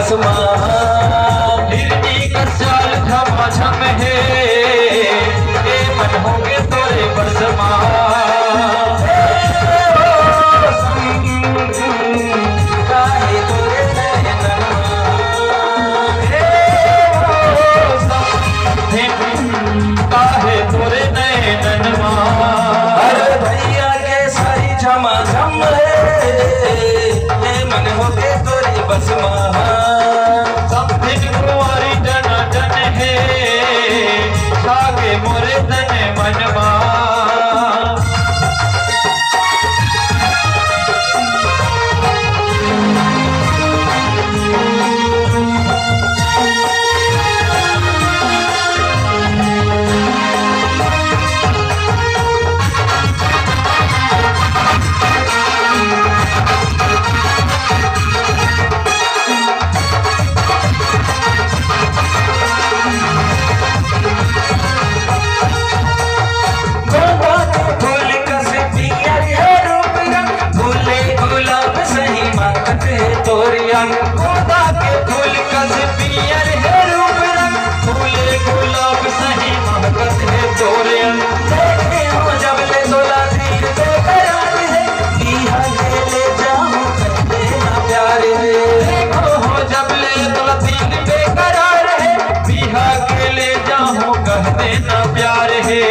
बस हिरनी का चाल झमाझम है, ये मन होंगे तोरे बस काहे तोरे काहे तोरे नैननमा। अरे भैया के सारी झमाझम है, ये मन होगे तोरे बस सब दिन कुंवारी टनाटन है, जागे मोरे तन मनमा। खुदा के फूल कस पियर है रूप रंग, फूले गुलाब सही महकत है तोरे अंग। देखे हो जब ले तोला दिल बेकरार है, बिहा के ले जाऊं कहते ना प्यार है। देखो हो जब ले तोला दिल बेकरार है, बिहा के ले जाऊं कहते ना प्यार है।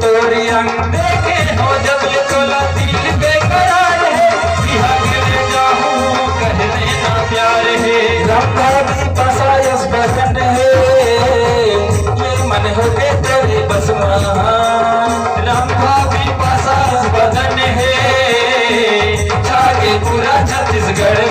तोरी अंग देखे हो जब ले तोला दिल बेकरार है, बिहा के ले जाऊं कहते ना प्यार है। रंगा भी बसायस बदन है, ये मन हो गए तेरे बस रंगा भी बसायस बदन है, जागे पूरा छत्तीसगढ़।